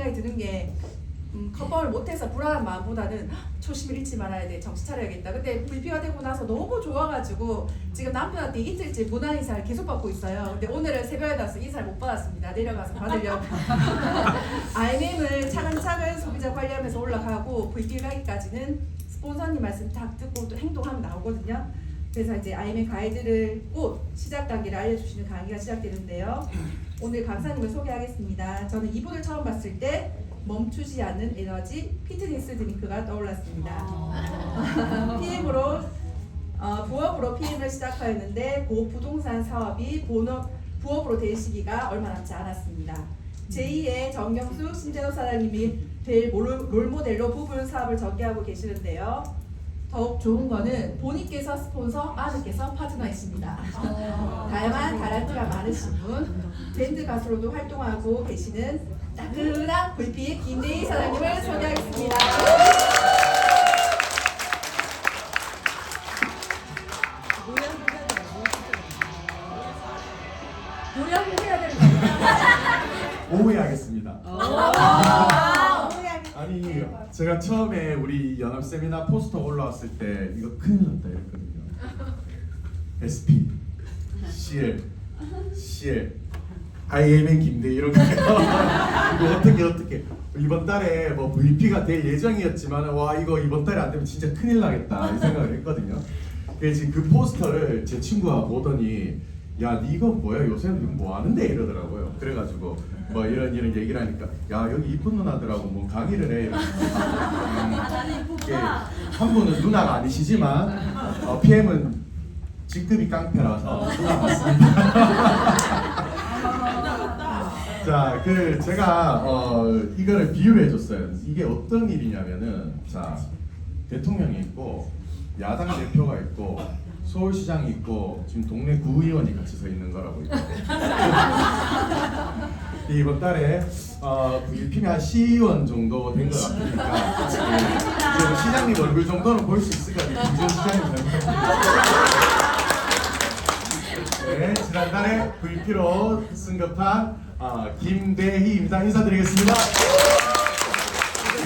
생각이 드는 게 컨펌을 못해서 불안한 마음보다는 초심을 잃지 말아야 돼, 정신 차려야겠다. 근데 VP가 되고 나서 너무 좋아가지고 지금 남편한테 이틀째 무난 인사를 계속 받고 있어요. 근데 오늘은 새벽에 나서 인사를 못 받았습니다. 내려가서 받으려고. IMM을 차근차근 소비자 관리하면서 올라가고 VP 가기까지는 스폰서님 말씀 딱 듣고 또 행동하면 나오거든요. 그래서 이제 IMM 가이드를 곧 시작 단계를 알려주시는 강의가 시작되는데요. 오늘 강사님을 소개하겠습니다. 저는 이분을 처음 봤을 때 멈추지 않는 에너지 피트니스 드링크가 떠올랐습니다. PM으로 부업으로 PM을 시작하였는데 고 부동산 사업이 부업으로 될 시기가 얼마 남지 않았습니다. 제2의 정경수 신재호 사장님이 될 롤모델로 부분 사업을 전개하고 계시는데요. 더욱 좋은 거는 본인께서 스폰서, 아내께서 파트너이십니다. 다양한 달란트가 많으신 분, 밴드 가수로도 활동하고 계시는 따끈한 VP 김대희 사장님을 소개하겠습니다. 노래 한번 해야 되는 거예요? 오해하겠습니다. 아니 제가 처음에 우리 연합 세미나 포스터 올라왔을 때 이거 큰일 났다 이랬거든요. SP, CL, IMN 김대 이런 거 이거 어떻게 이번 달에 뭐 VP가 될 예정이었지만 와 이거 이번 달에 안 되면 진짜 큰일 나겠다 이 생각을 했거든요. 그래서 그 포스터를 제 친구가 보더니 야 이거 뭐야 요새는 뭐 하는데 이러더라고요. 그래가지고 뭐 이런 얘기를 하니까 야 여기 이쁜 누나들하고 뭐 강의를 해. 한 분은 누나가 아니시지만 PM은 직급이 깡패라서 누나 맞습니다. 자, 제가 이거를 비유를 해줬어요. 이게 어떤 일이냐면은 자 대통령이 있고 야당 대표가 있고 서울시장이 있고 지금 동네 구의원이 같이 서 있는 거라고 이번 달에 VP가 한 시의원 정도 된 것 같으니까 시장님 얼굴 정도는 볼 수 있을 것 같아요. 김준 시장님 잘 부탁드립니다. 네, 지난달에 VP로 승급한 김대희입니다. 인사드리겠습니다.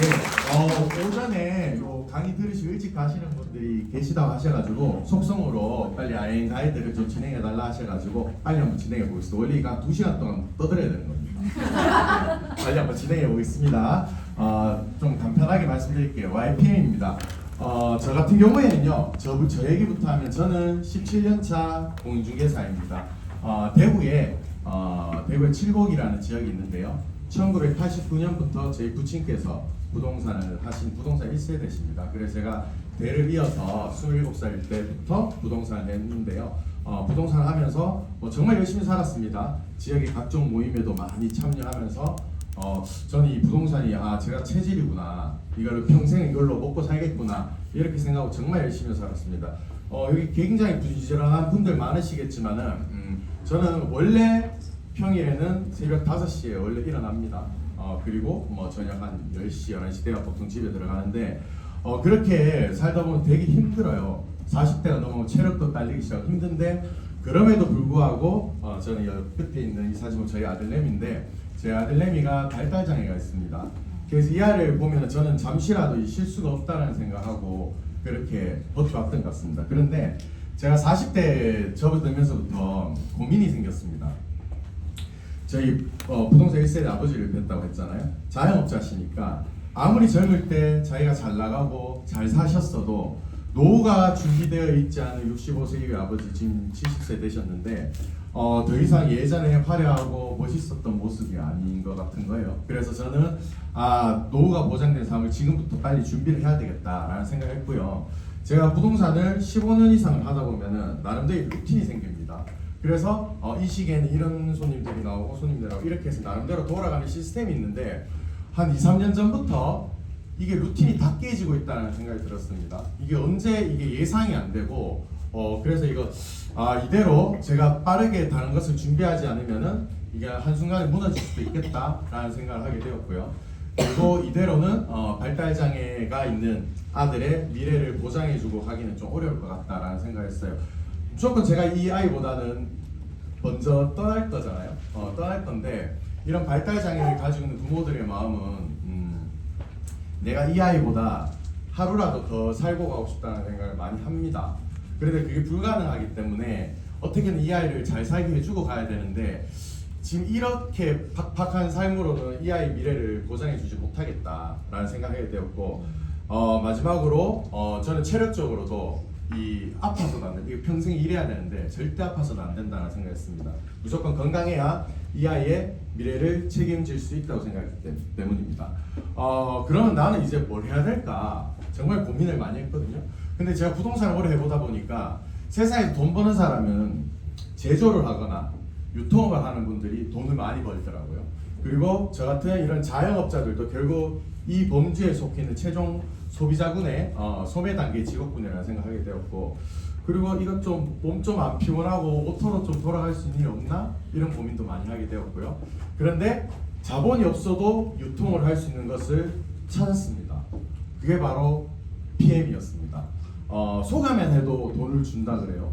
네, 오전에 강의 들으시고 일찍 가시는 분들이 계시다고 하셔가지고 속성으로 빨리 IM 가이드를 좀 진행해달라 하셔가지고 빨리 한번 진행해 보겠습니다. 원래 이거 한 2시간 동안 떠들어야 되는 겁니다. 빨리 한번 진행해 보겠습니다. 좀 간편하게 말씀드릴게요. YPM입니다. 저 같은 경우에는요, 저 얘기부터 하면 저는 17년차 공인중개사입니다. 대구에 칠곡이라는 지역이 있는데요. 1989년부터 저희 부친께서 부동산을 하신 부동산 1세대십니다. 그래서 제가 대를 이어서 27살 때부터 부동산을 했는데요. 부동산을 하면서 정말 열심히 살았습니다. 지역의 각종 모임에도 많이 참여하면서 저는 이 부동산이 제가 체질이구나, 이걸 평생 이걸로 먹고 살겠구나 이렇게 생각하고 정말 열심히 살았습니다. 여기 굉장히 부지런한 분들 많으시겠지만은 저는 원래 평일에는 새벽 5시에 원래 일어납니다. 그리고 저녁 한 10시, 11시 때가 보통 집에 들어가는데 그렇게 살다 보면 되게 힘들어요. 40대가 넘으면 체력도 딸리기 시작하고 힘든데 그럼에도 불구하고 저는 여기 끝에 있는 이 사진은 저희 아들내미인데 제 아들내미가 발달장애가 있습니다. 그래서 이 아이를 보면 저는 잠시라도 이 실수가 없다는 생각하고 그렇게 버텨왔던 것 같습니다. 그런데 제가 40대 접어들면서부터 고민이 생겼습니다. 저희 부동산 1세대 아버지를 뵀다고 했잖아요. 자영업자시니까 아무리 젊을 때 자기가 잘 나가고 잘 사셨어도 노후가 준비되어 있지 않은 65세 이후의 아버지 지금 70세 되셨는데 더 이상 예전에 화려하고 멋있었던 모습이 아닌 것 같은 거예요. 그래서 저는 노후가 보장된 삶을 지금부터 빨리 준비를 해야 되겠다라는 생각을 했고요. 제가 부동산을 15년 이상을 하다 보면은 나름대로 루틴이 생깁니다. 그래서 이 시기에는 이런 손님들이 나오고 손님들하고 이렇게 해서 나름대로 돌아가는 시스템이 있는데 한 2, 3년 전부터 이게 루틴이 다 깨지고 있다는 생각이 들었습니다. 이게 언제 이게 예상이 안 되고 그래서 이거 이대로 제가 빠르게 다른 것을 준비하지 않으면은 이게 한순간에 무너질 수도 있겠다라는 생각을 하게 되었고요. 그리고 이대로는 발달장애가 있는 아들의 미래를 보장해주고 하기는 좀 어려울 것 같다라는 생각을 했어요. 무조건 제가 이 아이보다는 먼저 떠날 거잖아요. 떠날 건데 이런 발달 장애를 가지고 있는 부모들의 마음은 내가 이 아이보다 하루라도 더 살고 가고 싶다는 생각을 많이 합니다. 그런데 그게 불가능하기 때문에 어떻게든 이 아이를 잘 살게 해주고 가야 되는데 지금 이렇게 팍팍한 삶으로는 이 아이 미래를 보장해주지 못하겠다라는 생각을 하게 되었고 마지막으로 저는 체력적으로도 이 아파서도 안 돼. 이거 평생 일해야 되는데 절대 아파서도 안 된다는 생각했습니다. 무조건 건강해야 이 아이의 미래를 책임질 수 있다고 생각했기 때문입니다. 그러면 나는 이제 뭘 해야 될까 정말 고민을 많이 했거든요. 근데 제가 부동산을 오래 해보다 보니까 세상에 돈 버는 사람은 제조를 하거나 유통을 하는 분들이 돈을 많이 벌더라고요. 그리고 저 같은 이런 자영업자들도 결국 이 범주에 속해 있는 최종 소비자군의 소매 단계 직업군이라는 생각하게 되었고, 그리고 이것 좀 몸 좀 안 피곤하고 오토로 좀 돌아갈 수 있는 일 없나 이런 고민도 많이 하게 되었고요. 그런데 자본이 없어도 유통을 할 수 있는 것을 찾았습니다. 그게 바로 PM이었습니다. 소개만 해도 돈을 준다 그래요.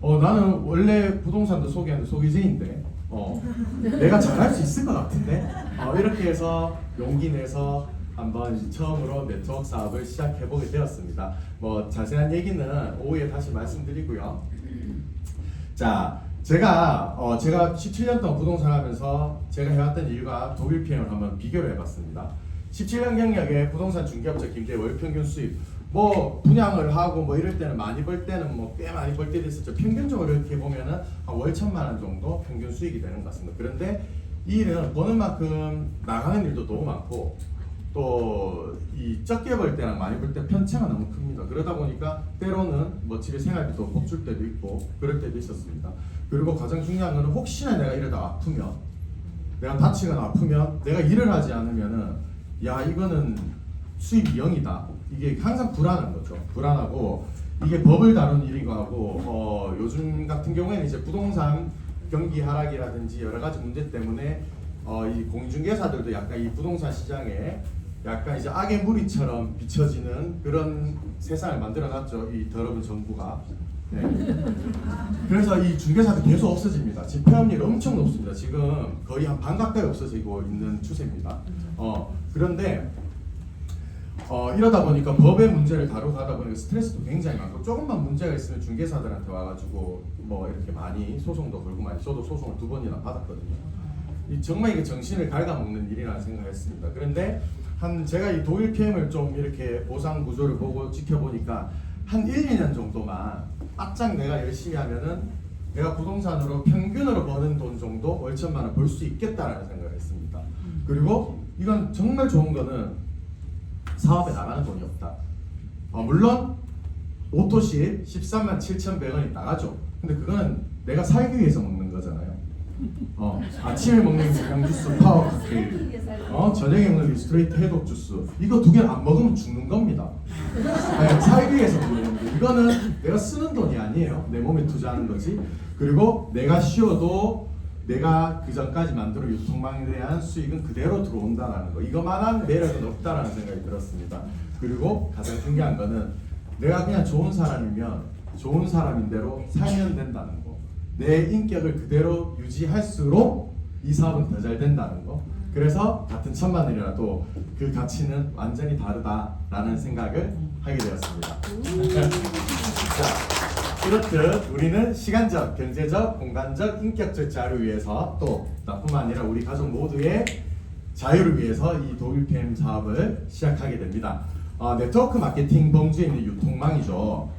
나는 원래 부동산도 소개하는 소개제인데 내가 잘할 수 있을 것 같은데 이렇게 해서 용기 내서 한번 처음으로 네트워크 사업을 시작해보게 되었습니다. 뭐 자세한 얘기는 오후에 다시 말씀드리고요. 자, 제가 17년 동안 부동산 하면서 제가 해왔던 일과 독일 PM을 한번 비교를 해봤습니다. 17년 경력의 부동산 중개업자 김대 월평균 수입 뭐 분양을 하고 뭐 이럴 때는 많이 벌 때는 뭐 꽤 많이 벌 때도 있었죠. 평균적으로 이렇게 보면은 한 월 1,000만 원 정도 평균 수익이 되는 것 같습니다. 그런데 이 일은 버는 만큼 나가는 일도 너무 많고 또 이 적게 벌 때랑 많이 벌 때 편차가 너무 큽니다. 그러다 보니까 때로는 뭐 집에 생활비도 못 줄 때도 있고 그럴 때도 있었습니다. 그리고 가장 중요한 거는 혹시나 내가 이러다 아프면, 내가 다치거나 아프면 내가 일을 하지 않으면은 야 이거는 수입이 0이다. 이게 항상 불안한 거죠. 불안하고 이게 법을 다룬 일이고 하고 요즘 같은 경우에는 이제 부동산 경기 하락이라든지 여러 가지 문제 때문에 이 공인중개사들도 약간 이 부동산 시장에 약간 이제 악의 무리처럼 비춰지는 그런 세상을 만들어놨죠. 이 더러운 정부가. 네. 그래서 이 중개사도 계속 없어집니다. 지금 폐업률 엄청 높습니다. 지금 거의 한 반 가까이 없어지고 있는 추세입니다. 그런데 이러다 보니까 법의 문제를 다루고 하다 보니까 스트레스도 굉장히 많고 조금만 문제가 있으면 중개사들한테 와가지고 뭐 이렇게 많이 소송도 걸고 많이, 저도 소송을 2번이나 받았거든요. 정말 이게 정신을 갉아먹는 일이라는 생각을 했습니다. 그런데 제가 이 독일 PM을 좀 이렇게 보상 구조를 보고 지켜보니까 한 1, 2년 정도만 바짝 내가 열심히 하면은 내가 부동산으로 평균으로 버는 돈 정도 월 1,000만 원 벌 수 있겠다라는 생각을 했습니다. 그리고 이건 정말 좋은 거는 사업에 나가는 돈이 없다. 물론 오토실 13만 7,100원이 나가죠. 근데 그거는 내가 살기 위해서 먹는 거잖아요. 아침에 먹는 영양 주스 파워 칵테일, 저녁에 먹는 스트레이트 해독 주스, 이거 2개는 안 먹으면 죽는 겁니다. 네, 살기 위해서 먹는 건데 이거는 내가 쓰는 돈이 아니에요. 내 몸에 투자하는 거지. 그리고 내가 쉬어도 내가 그 전까지 만들어 유통망에 대한 수익은 그대로 들어온다는 거, 이거만한 매력은 없다라는 생각이 들었습니다. 그리고 가장 중요한 거는 내가 그냥 좋은 사람이면 좋은 사람인 대로 살면 된다는 거, 내 인격을 그대로 유지할수록 이 사업은 더 잘 된다는 거. 그래서 같은 1,000만 원이라도 그 가치는 완전히 다르다라는 생각을 하게 되었습니다. 자, 이렇듯 우리는 시간적, 경제적, 공간적, 인격적 자유를 위해서 또 나뿐만 아니라 우리 가족 모두의 자유를 위해서 이 독일 PM 사업을 시작하게 됩니다. 네트워크 마케팅 범주에 있는 유통망이죠.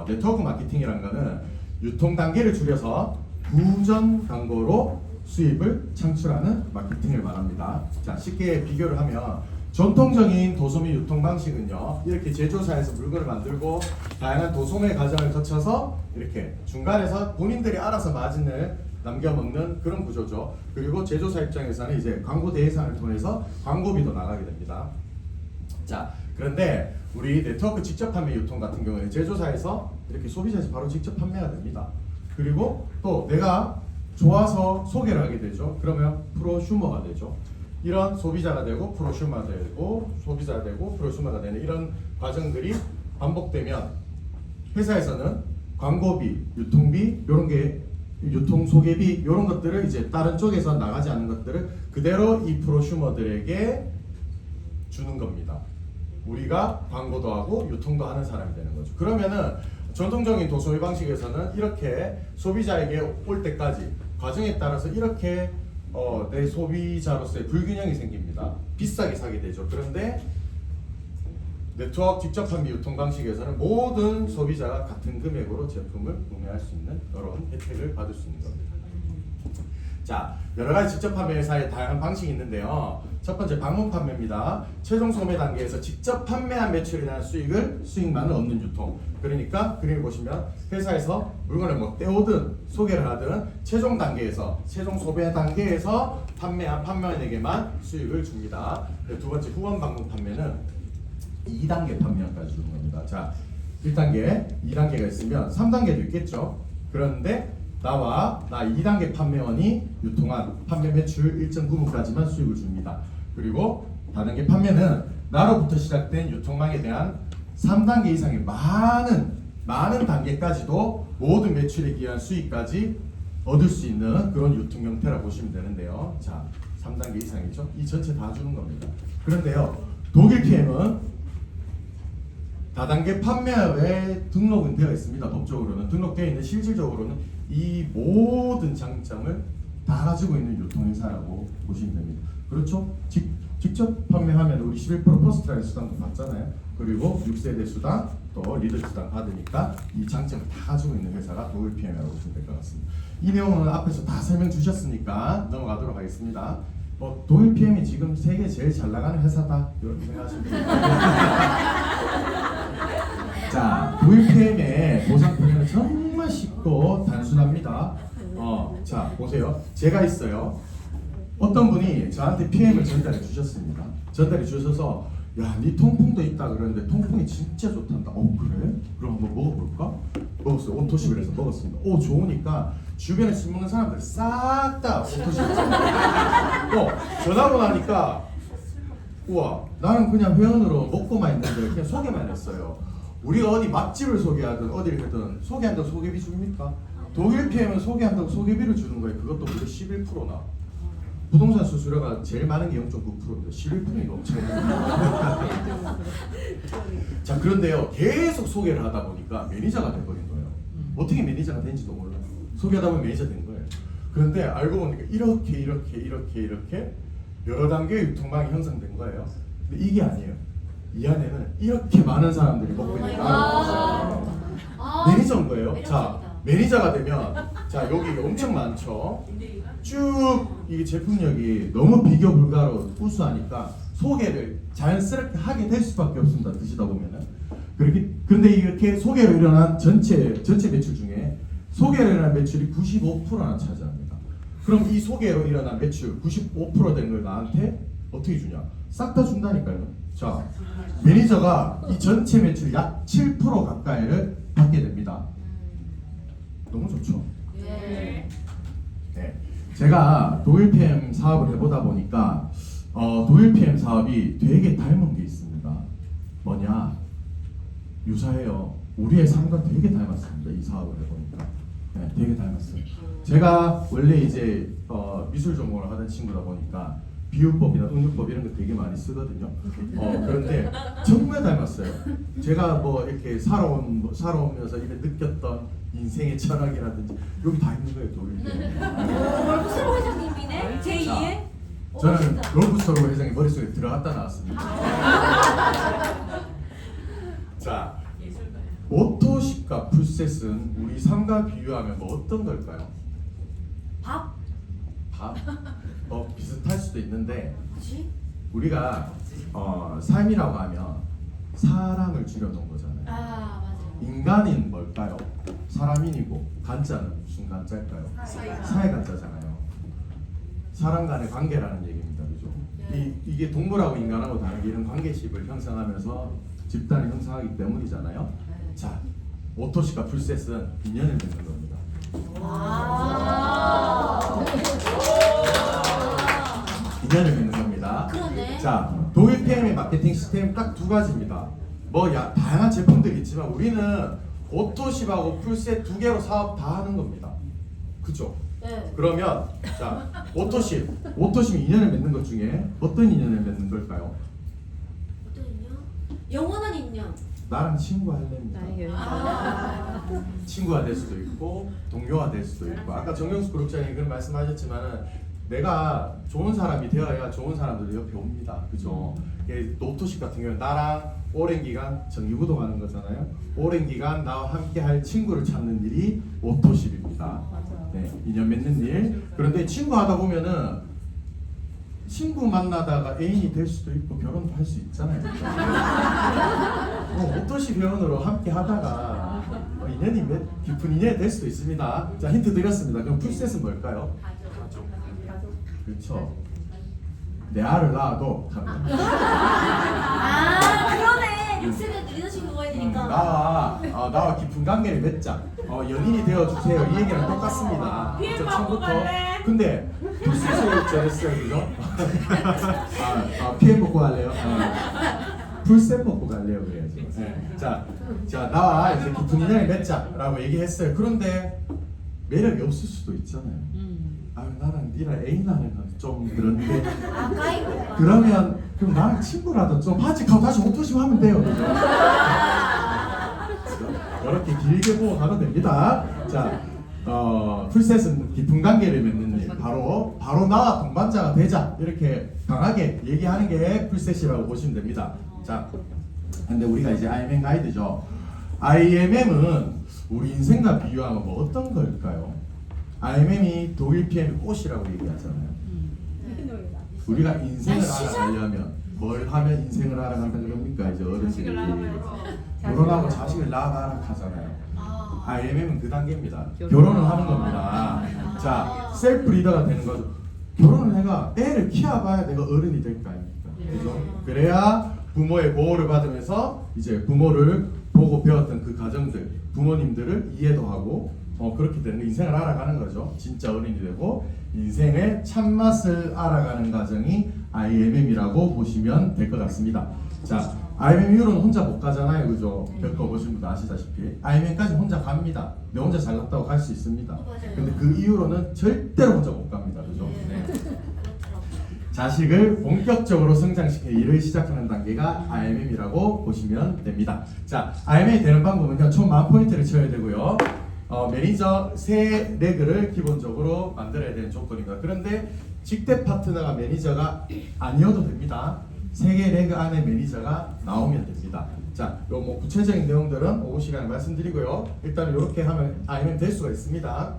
네트워크 마케팅이라는 거는 유통 단계를 줄여서 부전 광고로 수입을 창출하는 마케팅을 말합니다. 자, 쉽게 비교를 하면 전통적인 도소매 유통 방식은요, 이렇게 제조사에서 물건을 만들고 다양한 도소매 과정을 거쳐서 이렇게 중간에서 본인들이 알아서 마진을 남겨먹는 그런 구조죠. 그리고 제조사 입장에서는 이제 광고 대회상을 통해서 광고비도 나가게 됩니다. 자, 그런데 우리 네트워크 직접 판매 유통 같은 경우에는 제조사에서 이렇게 소비자에서 바로 직접 판매가 됩니다. 그리고 또 내가 좋아서 소개를 하게 되죠. 그러면 프로슈머가 되죠. 이런 소비자가 되고 프로슈머가 되고 소비자가 되고 프로슈머가 되는 이런 과정들이 반복되면 회사에서는 광고비, 유통비 이런 게 유통 소개비 이런 것들을 이제 다른 쪽에서 나가지 않는 것들을 그대로 이 프로슈머들에게 주는 겁니다. 우리가 광고도 하고 유통도 하는 사람이 되는 거죠. 그러면은 전통적인 도소비 방식에서는 이렇게 소비자에게 올 때까지 과정에 따라서 이렇게 내 소비자로서의 불균형이 생깁니다. 비싸게 사게 되죠. 그런데 네트워크 직접 판매 유통 방식에서는 모든 소비자가 같은 금액으로 제품을 구매할 수 있는 이런 혜택을 받을 수 있는 겁니다. 자, 여러 가지 직접 판매 회사의 다양한 방식이 있는데요. 첫 번째 방문 판매입니다. 최종 소매 단계에서 직접 판매한 매출에 대한 수익만을 얻는 유통. 그러니까 그림을 보시면 회사에서 물건을 뭐 떼오든 소개를 하든 최종 단계에서 최종 소매 단계에서 판매한 판매원에게만 수익을 줍니다. 두 번째 후원 방문 판매는 2단계 판매원까지 주는 겁니다. 자, 1단계, 2단계가 있으면 3단계도 있겠죠. 그런데 나 2단계 판매원이 유통한 판매 매출 일정 부분까지만 수익을 줍니다. 그리고 다단계 판매는 나로부터 시작된 유통망에 대한 3단계 이상의 많은 단계까지도 모든 매출에 기여한 수익까지 얻을 수 있는 그런 유통 형태라고 보시면 되는데요. 자, 3단계 이상이죠. 이 전체 다 주는 겁니다. 그런데요, 독일 PM은 다단계 판매에 등록은 되어 있습니다. 법적으로는 등록되어 있는 실질적으로는 이 모든 장점을 다 가지고 있는 유통회사라고 보시면 됩니다. 그렇죠? 직접 판매하면 우리 11% 퍼스트라인 수당도 받잖아요. 그리고 6세대 수당 또 리더 수당 받으니까 이 장점을 다 가지고 있는 회사가 독일 PM이라고 보시면 될 것 같습니다. 이 내용은 앞에서 다 설명 주셨으니까 넘어가도록 하겠습니다. 독일 PM이 지금 세계 제일 잘 나가는 회사다 이렇게 생각하시면 됩니다. 자, 독일 PM의 보상 표현은 정말 쉽고 단순합니다. 자, 보세요. 제가 있어요. 어떤 분이 저한테 PM을 전달해 주셨습니다. 전달해 주셔서 야, 네 통풍도 있다 그러는데 통풍이 진짜 좋단다. 그래? 그럼 한번 먹어볼까? 먹었어요. 온토십을 해서 먹었습니다. 좋으니까 주변에 술 먹는 사람들 싹 다 온토십을 전화로 나니까 우와, 나는 그냥 회원으로 먹고만 있는데 그냥 소개만 했어요. 우리가 어디 맛집을 소개하든 어디를 가든 소개한다고 소개비 줍니까? 독일 PM은 소개한다고 소개비를 주는 거예요. 그것도 무려 11%나. 부동산 수수료가 제일 많은 게 0.9%입니다. 11%가 엄청 많아요. 자, 그런데요, 계속 소개를 하다 보니까 매니저가 돼버린 거예요. 어떻게 매니저가 된지도 몰라요. 소개하다 보면 매니저 된 거예요. 그런데 알고 보니까 이렇게 여러 단계의 유통망이 형성된 거예요. 근데 이게 아니에요. 이 안에는 이렇게 많은 사람들이 먹고 있는 매니저인 거예요. 자, 매니저가 되면 자, 여기 엄청 많죠. 쭉 이게 제품력이 너무 비교 불가로 우수하니까 소개를 자연스럽게 하게 될 수밖에 없습니다. 드시다 보면은. 그런데 이렇게 소개로 일어난 전체 매출 중에 소개로 일어난 매출이 95%나 차지합니다. 그럼 이 소개로 일어난 매출 95% 된 걸 나한테 어떻게 주냐? 싹 다 준다니까요. 자, 매니저가 이 전체 매출 약 7% 가까이를 받게 됩니다. 너무 좋죠? 네. 제가 독일 PM 사업을 해보다 보니까 독일 PM 사업이 되게 닮은 게 있습니다. 뭐냐? 유사해요. 우리의 삶과 되게 닮았습니다. 이 사업을 해보니까. 네, 되게 닮았어요. 제가 원래 이제 미술 전공을 하던 친구다 보니까 비유법이나 응용법 이런 거 되게 많이 쓰거든요. 그런데 정말 닮았어요. 제가 뭐 이렇게 살아오면서 입에 느꼈던 인생의 철학이라든지 여기 다 있는 거예요. 독일 PM. 롤프스로 회장님이네? 제2의? 저는 롤프스로 회장이 머릿속에 들어갔다 나왔습니다. 자, 오토십과 풀셋은 우리 삶과 비유하면 뭐 어떤 걸까요? 밥? 비슷할 수도 있는데 뭐지? 우리가 삶이라고 하면 사람을 줄여놓은 거잖아요. 맞아요. 인간인 뭘까요? 사람인이고 간자는 무슨 간자일까요? 사회 간자잖아요. 사람 간의 관계라는 얘기입니다. 그죠? 이게 동물하고 인간하고 다르게 이런 관계식을 형성하면서 집단을 형성하기 때문이잖아요. 자, 오토십과 풀셋은 인연을 맺는 겁니다. 인연을 맺는 겁니다. 그러네. 자, 독일 PM의 마케팅 시스템 딱 두 가지입니다. 다양한 제품들이 있지만 우리는 오토십하고 풀셋 두 개로 사업 다 하는 겁니다. 그죠? 네. 그러면 자 오토십 2년을 맺는 것 중에 어떤 인연을 맺는 걸까요? 어떤 인연? 영원한 인연. 나랑 친구 할래입니다. 아. 친구가 될 수도 있고 동료가 될 수도 있고 아까 정영수 그룹장이 그런 말씀하셨지만은 내가 좋은 사람이 되어야 좋은 사람들이 옆에 옵니다. 그죠? 노토십 같은 경우는 나랑 오랜 기간 정기구도 가는 거잖아요. 오랜 기간 나와 함께 할 친구를 찾는 일이 오토십입니다. 맞아요. 네, 인연 맺는 일. 그런데 친구 하다 보면은 친구 만나다가 애인이 될 수도 있고 결혼도 할 수 있잖아요. 오토십 회원으로 함께 하다가 인연이 깊은 인연이 될 수도 있습니다. 자, 힌트 드렸습니다. 그럼 풀셋은 뭘까요? 가족. 그렇죠. 내 알을 낳아도 아 그러네. 6세대 리더십 그거 해야 되니까. 나와 깊은 관계를 맺자. 연인이 되어 주세요. 이 얘기랑 똑같습니다. PM 그렇죠, 먹고 처음부터. 갈래? 근데 풀셋을 정했어요, 그죠? PM 먹고 갈래요? 풀셋 먹고 갈래요, 그래야죠. 네. 자, 나와 이제 깊은 인연을 맺자라고 얘기했어요. 그런데 매력이 없을 수도 있잖아요. 나랑 니랑 애인하는 건 좀 그런데 아 까이고. 그러면 그럼 나랑 친구라도 좀 하지 하고 다시 오토십 하면 돼요. 그죠? 이렇게 길게 보고 가도 됩니다. 자, 풀셋은 깊은 관계를 맺는 일, 바로 나와 동반자가 되자 이렇게 강하게 얘기하는 게 풀셋이라고 보시면 됩니다. 자, 근데 우리가 이제 IMM 가이드죠. IMM은 우리 인생과 비유하면 뭐 어떤 걸까요? IMM이 독일 PM의 꽃이라고 얘기하잖아요. 우리가 인생을 알아가려면 뭘 하면 인생을 알아간다는 겁니까? 이제 어르신들이 결혼하고 자식을 낳아라 하잖아요. IMM은 그 단계입니다. 결혼을 하는 겁니다. 자, 셀프 리더가 되는 거죠. 결혼을 해가 애를 키워봐야 내가 어른이 될 거 아닙니까? 그죠? 그래야 부모의 보호를 받으면서 이제 부모를 보고 배웠던 그 가정들, 부모님들을 이해도 하고 그렇게 되는 인생을 알아가는 거죠. 진짜 어른이 되고 인생의 참맛을 알아가는 과정이 IMM이라고 보시면 될 것 같습니다. 자, IMM 이후로는 혼자 못 가잖아요, 그죠? 겪어보신 분도 아시다시피 IMM까지 혼자 갑니다. 내 혼자 잘났다고 갈 수 있습니다. 근데 그 이후로는 절대로 혼자 못 갑니다, 그죠? 네. 자식을 본격적으로 성장시키는 일을 시작하는 단계가 IMM이라고 보시면 됩니다. 자, IMM이 되는 방법은요, 총 10,000포인트를 채워야 되고요. 매니저 3레그를 기본적으로 만들어야 되는 조건입니다. 그런데 직대 파트너가 매니저가 아니어도 됩니다. 3개 레그 안에 매니저가 나오면 됩니다. 자, 요 뭐 구체적인 내용들은 오후 시간에 말씀드리고요. 일단 이렇게 하면 IMM 될 수가 있습니다.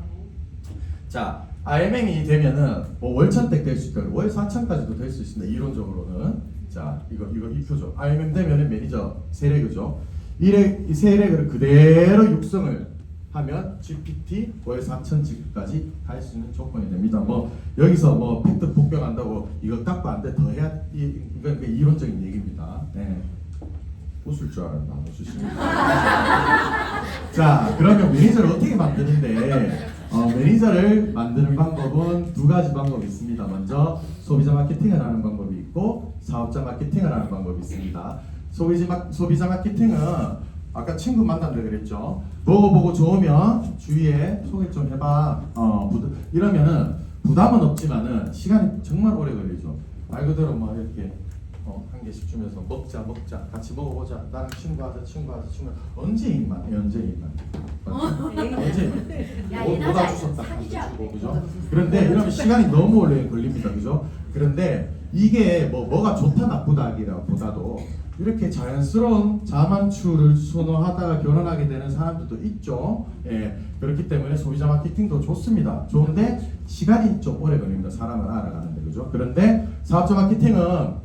자, IMM이 되면은 뭐 월천댁 될 수 있고 월 4천까지도 될 수 있습니다. 이론적으로는. 자, 이거 이 표죠. IMM 되면은 매니저 3레그죠. 이 3레그를 그대로 육성을 하면 GPT 월 4천 지급까지 할 수 있는 조건이 됩니다. 뭐 여기서 뭐 팩트 복병한다고 이거 깎고 안 돼 더 해야 이건 그 이론적인 얘기입니다. 네. 웃을 줄 알았나 웃으시네. 자, 그러면 매니저를 어떻게 만드는데 매니저를 만드는 방법은 2가지 방법이 있습니다. 먼저 소비자 마케팅을 하는 방법이 있고 사업자 마케팅을 하는 방법이 있습니다. 소비자 마케팅은 아까 친구 만난다 그랬죠. 먹어보고 좋으면 주위에 소개 좀 해봐. 이러면은 부담은 없지만은 시간이 정말 오래 걸리죠. 말 그대로 뭐 이렇게 한 개씩 주면서 먹자 같이 먹어보자. 나랑 친구하자. 언제 입만 언제 뭐다 주셨다 주고 그죠? 그런데 이러면 시간이 너무 오래 걸립니다. 그죠? 그런데 이게 뭐가 좋다 나쁘다기보다도 이렇게 자연스러운 자만추를 선호하다가 결혼하게 되는 사람들도 있죠. 예, 그렇기 때문에 소비자 마케팅도 좋습니다. 좋은데 시간이 좀 오래 걸립니다. 사람을 알아가는데 그죠? 그런데 사업자 마케팅은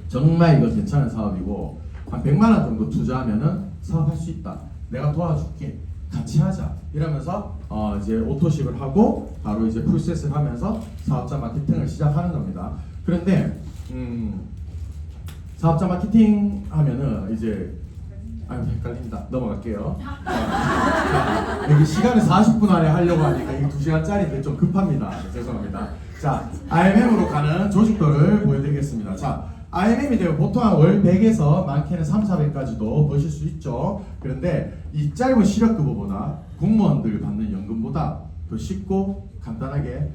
정말 이거 괜찮은 사업이고 한 100만 원 정도 투자하면은 사업할 수 있다. 내가 도와줄게. 같이 하자. 이러면서 이제 오토십을 하고 바로 이제 풀셋을 하면서 사업자 마케팅을 시작하는 겁니다. 그런데 사업자 마케팅 하면은 이제 헷갈립니다. 넘어갈게요. 자, 여기 시간을 40분 안에 하려고 하니까 이게 2시간짜리인데 좀 급합니다. 죄송합니다. 자, IMM으로 가는 조직도를 보여드리겠습니다. 자, IMM이 되면 보통 월 100에서 많게는 3,400까지도 버실 수 있죠. 그런데 이 짧은 시력급여보다 공무원들 받는 연금보다 더 쉽고 간단하게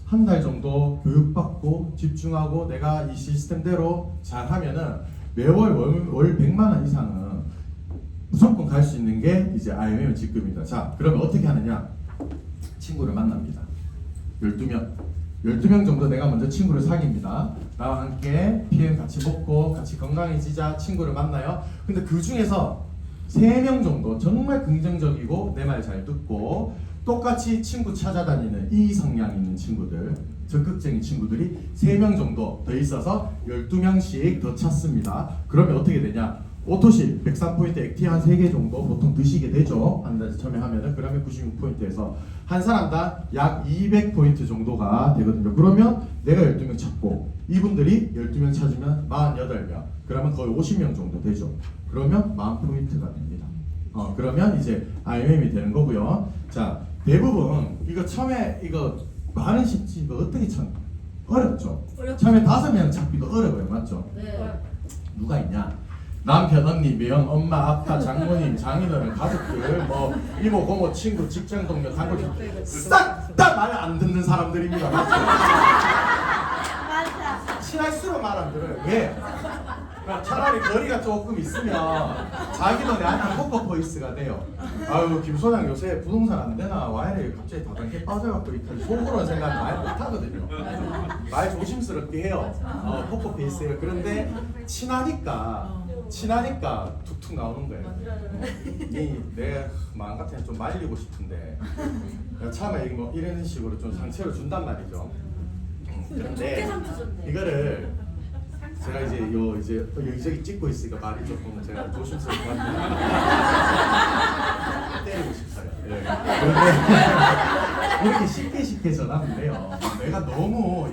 한 달 정도 교육받고 집중하고 내가 이 시스템대로 잘하면은 매월 월 100만 원 이상은 무조건 갈 수 있는 게 이제 IMM 직급입니다. 자, 그러면 어떻게 하느냐? 친구를 만납니다. 12명 정도 내가 먼저 친구를 사귀입니다. 나와 함께 PM 같이 먹고 같이 건강해지자 친구를 만나요. 근데 그 중에서 3명 정도 정말 긍정적이고 내 말 잘 듣고 똑같이 친구 찾아다니는 이 성향 있는 친구들, 적극적인 친구들이 3명 정도 더 있어서 12명씩 더 찾습니다. 그러면 어떻게 되냐? 오토실 103포인트 액티 한 3개 정도 보통 드시게 되죠. 한 달 처음에 하면은. 그러면 96포인트에서 한 사람당 약 200포인트 정도가 되거든요. 그러면 내가 12명 찾고 이분들이 12명 찾으면 48명. 그러면 거의 50명 정도 되죠. 그러면 10,000포인트가 됩니다. 그러면 이제 IMM이 되는 거고요. 자, 대부분 이거 처음에 이거 말은 쉽지 이거 어떻게 참 어렵죠. 처음에 5명 찾기도 어려워요. 맞죠? 네. 누가 있냐? 남편, 언니, 매형, 엄마, 아빠, 장모님, 장인어른, 가족들, 뭐 이모, 고모, 친구, 직장 동료, 단골 싹 다 말 안 듣는 사람들입니다. 맞죠? 맞아. 친할수록 말 안 들어요. 왜? 차라리 거리가 조금 있으면 자기도 내한테 포커페이스가 돼요. 아유 김 소장 요새 부동산 안 되나 와 이래 갑자기 다단계 빠져갖고 이렇게 속으로는 생각 많이 못하거든요. 말 조심스럽게 해요. 포커페이스예요. 그런데 친하니까 툭툭 나오는 거예요. 내 마음 같으면 좀 말리고 싶은데 처음에 뭐 이런 식으로 좀 상처를 준단 말이죠. 그런데 이거를 제가 이제 여기저기 찍고 있으니까 말이 조금 제가 조심스럽게 합니다. 때리고 싶어요. 예. 그런데 이렇게 쉽게 전하면 돼요. 내가 너무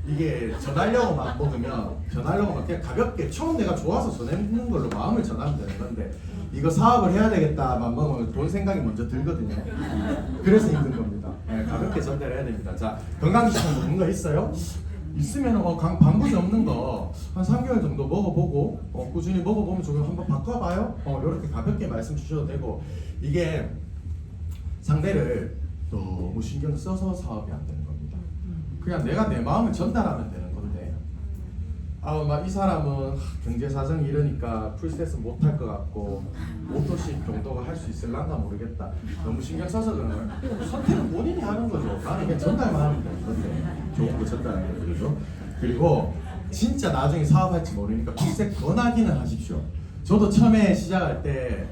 이게 전하려고만 먹으면 그냥 가볍게 처음 내가 좋아서 전하는 걸로 마음을 전하면 되는 건데 이거 사업을 해야 되겠다만 먹으면 돈 생각이 먼저 들거든요. 그래서 힘든 겁니다. 예, 가볍게 전달해야 됩니다. 자, 건강식품 먹는 거 있어요? 있으면 방부제 없는 거 한 3개월 정도 먹어보고 꾸준히 먹어보면 조금 한번 바꿔봐요. 이렇게 가볍게 말씀 주셔도 되고 이게 상대를 너무 신경 써서 사업이 안 되는 겁니다. 그냥 내가 내 마음을 전달하면 되는 건데 막 이 사람은 경제 사정이 이러니까 풀세스 못할 것 같고 오토식 정도가 할 수 있을란가 모르겠다. 너무 신경 써서 그런 거예요. 선택은 본인이 하는 거죠. 나는 그냥 전달만 하면 되는 건데 좋은 거 전달하는 거죠. 그리고 진짜 나중에 사업할지 모르니까 풀세 권하기는 하십시오. 저도 처음에 시작할 때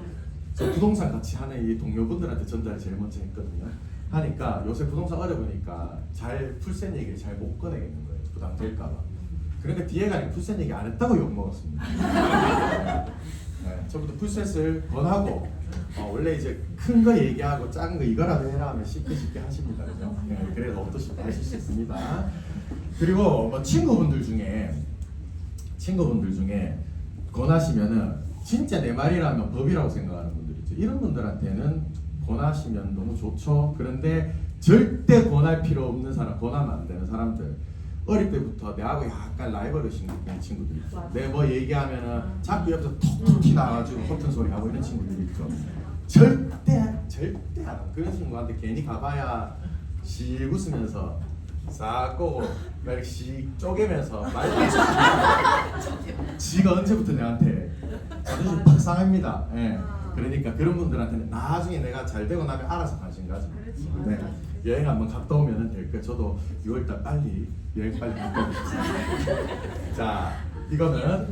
저 부동산 같이 하는 이 동료분들한테 전달을 제일 먼저 했거든요. 하니까 요새 부동산 어려우니까 풀센 얘기를 잘 못 꺼내겠는 거예요. 부담될까 봐. 그러니까 뒤에 가니까 풀센 얘기 안 했다고 욕먹었습니다. 네, 저부터 풀셋을 권하고 원래 이제 큰 거 얘기하고 작은 거 이거라도 해라 하면 쉽게 하십니다. 그죠? 네, 그래서 어떠신지 하실 수 있습니다. 그리고 뭐 친구분들 중에 권하시면은 진짜 내 말이라면 법이라고 생각하는 분들 있죠. 이런 분들한테는 권하시면 너무 좋죠. 그런데 절대 권할 필요 없는 사람, 권하면 안 되는 사람들. 어릴 때부터 내하고 약간 라이벌의식 느끼는 친구들 있죠. 내 뭐 얘기하면은 자꾸 옆에서 톡톡 튀 나와가지고 허튼 소리 하고 이런 친구들 있죠. 절대 안 그런 친구한테 괜히 가봐야 씩 웃으면서 싹 꼬고 막 이렇게 씩 쪼개면서 지가 언제부터 내한테 자존심 팍 상합니다. 예. 그러니까 그런 분들한테는 나중에 내가 잘 되고 나면 알아서 관심 가지. 네. 여행 한번 갔다 오면 될 거예요. 저도 6월달 빨리 여행 빨리 갔다 오겠습니다. 자, 이거는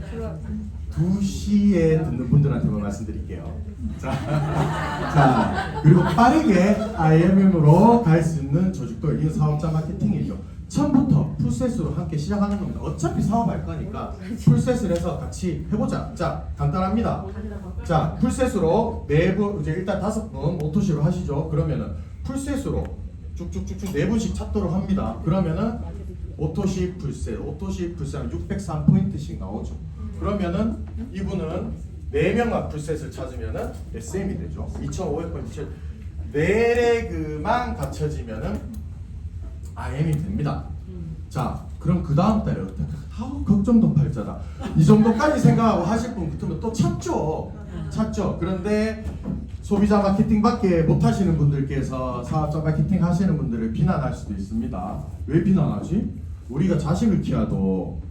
2시에 듣는 분들한테만 말씀드릴게요. 자, 그리고 빠르게 IMM으로 갈 수 있는 조직도 이 사업자 마케팅이죠. 처음부터 풀셋으로 함께 시작하는 겁니다. 어차피 사업할 거니까 풀셋을 해서 같이 해보자. 자, 간단합니다. 자, 풀셋으로 4분, 이제 일단 5분 오토시로 하시죠. 그러면은 풀셋으로 쭉쭉쭉쭉 4분씩 찾도록 합니다. 그러면은 오토시 풀셋 하면 603포인트씩 나오죠. 그러면은 이분은 4명만 풀셋을 찾으면은 SM이 되죠. 2500포인트. 4레그만 갖춰지면은 IM이 됩니다. 자, 그럼 그 다음 달에 어떻게? 걱정도 팔자다. 이 정도까지 생각하고 하실 분 붙으면 또 찾죠. 그런데 소비자 마케팅밖에 못하시는 분들께서 사업자 마케팅 하시는 분들을 비난할 수도 있습니다. 왜 비난하지? 우리가 자식을 키워도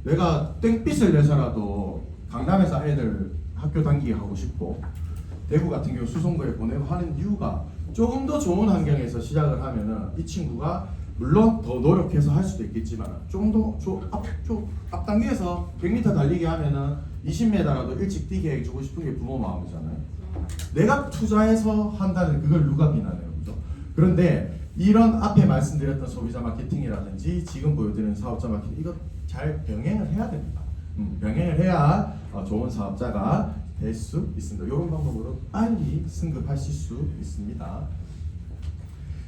내가 땡빛을 내서라도 강남에서 애들 학교 다니게 하고 싶고 대구 같은 경우 수성구에 보내고 하는 이유가 조금 더 좋은 환경에서 시작을 하면은 이 친구가 물론 더 노력해서 할 수도 있겠지만 좀 더 앞 단계에서 100m 달리기 하면은 20m라도 일찍 뛰게 해주고 싶은 게 부모 마음이잖아요. 내가 투자해서 한다는 그걸 누가 비난해요, 그죠? 그런데 이런 앞에 말씀드렸던 소비자 마케팅이라든지 지금 보여드리는 사업자 마케팅 이거 잘 병행을 해야 됩니다. 병행을 해야 좋은 사업자가 될 수 있습니다. 이런 방법으로 빨리 승급하실 수 있습니다.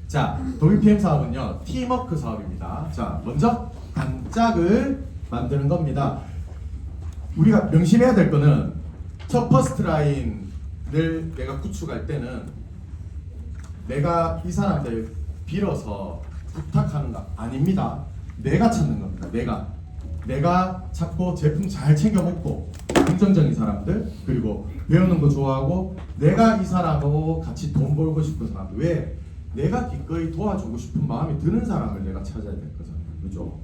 자, 독일 PM 사업은요 팀워크 사업입니다. 자, 먼저 단짝을 만드는 겁니다. 우리가 명심해야 될 거는 첫 퍼스트 라인을 내가 구축할 때는 내가 이 사람들 빌어서 부탁하는 거 아닙니다. 내가 찾는 겁니다. 내가 찾고 제품 잘 챙겨 먹고 긍정적인 사람들 그리고 배우는 거 좋아하고 내가 이 사람하고 같이 돈 벌고 싶은 사람들 왜 내가 기꺼이 도와주고 싶은 마음이 드는 사람을 내가 찾아야 될 거잖아요. 그죠?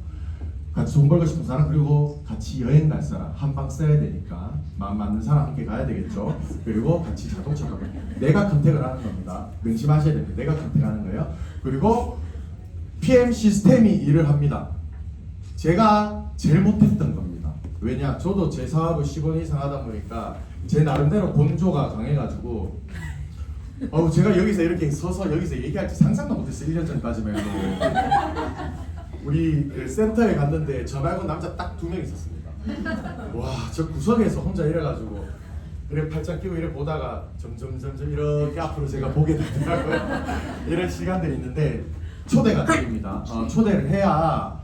같이 돈 벌고 싶은 사람 그리고 같이 여행 갈 사람 한 방 써야 되니까 마음 맞는 사람 함께 가야 되겠죠. 그리고 같이 자동차 가고 내가 컨택을 하는 겁니다. 명심하셔야 됩니다. 내가 컨택하는 거예요. 그리고 PM 시스템이 일을 합니다. 제가 제일 못했던 겁니다. 왜냐? 저도 제 사업을 10원 이상 하다 보니까 제 나름대로 본조가 강해가지고 제가 여기서 이렇게 서서 여기서 얘기할지 상상도 못했어요. 1년 전까지만 해도 우리 그 센터에 갔는데 저 말고 남자 딱 2명 있었습니다. 와, 저 구석에서 혼자 이래가지고 이렇게 팔짱 끼고 이래 보다가 점점 이렇게 앞으로 제가 보게 되더라고요. 이런 시간들이 있는데 초대가 드립니다. 초대를 해야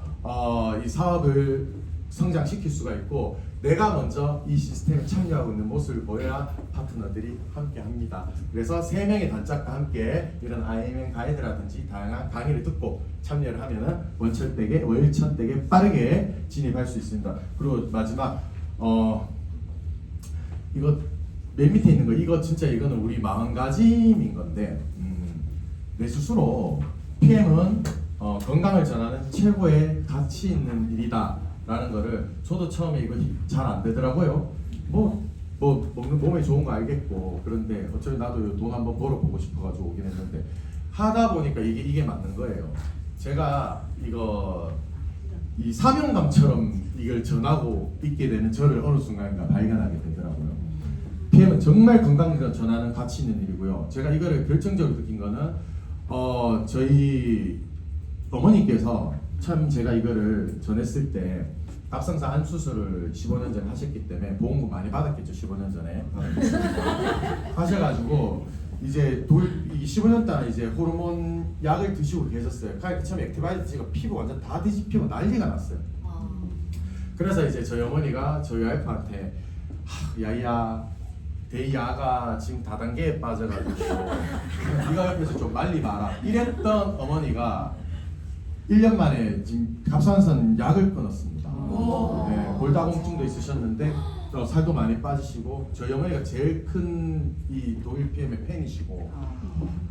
이 사업을 성장시킬 수가 있고 내가 먼저 이 시스템에 참여하고 있는 모습을 보여야 파트너들이 함께 합니다. 그래서 3명의 단짝과 함께 이런 IMN 가이드라든지 다양한 강의를 듣고 참여를 하면은 월천되게 빠르게 진입할 수 있습니다. 그리고 마지막 이거 맨 밑에 있는 거 이거 진짜 이거는 우리 마음가짐인 건데 내 스스로 PM은 건강을 전하는 최고의 가치 있는 일이다 라는 거를 저도 처음에 이거 잘 안 되더라고요. 뭐 먹는 몸에 좋은 거 알겠고 그런데 어차피 나도 돈 한번 벌어보고 싶어가지고 오긴 했는데 하다 보니까 이게 맞는 거예요. 제가 이 사명감처럼 이걸 전하고 있게 되는 저를 어느 순간인가 발견하게 되더라고요. PM은 정말 건강을 전하는 가치 있는 일이고요. 제가 이거를 결정적으로 느낀 거는 저희 어머니께서 참 제가 이거를 전했을 때 갑상선 암 수술을 15년 전에 하셨기 때문에 보험금 많이 받았겠죠. 15년 전에 하셔가지고 이제 15년 동안 이제 호르몬 약을 드시고 계셨어요. 그러니까 처음에 액티바이트가 피부 완전 다 뒤집히고 난리가 났어요. 그래서 이제 저희 어머니가 저희 와이프한테 야이야 대야가 지금 다단계에 빠져가지고 네가 옆에서 좀 말리 마라 이랬던 어머니가 1년 만에 지금 갑상선 약을 끊었습니다. 네, 골다공증도 있으셨는데 살도 많이 빠지시고 저희 어머니가 제일 큰 이 독일 PM의 팬이시고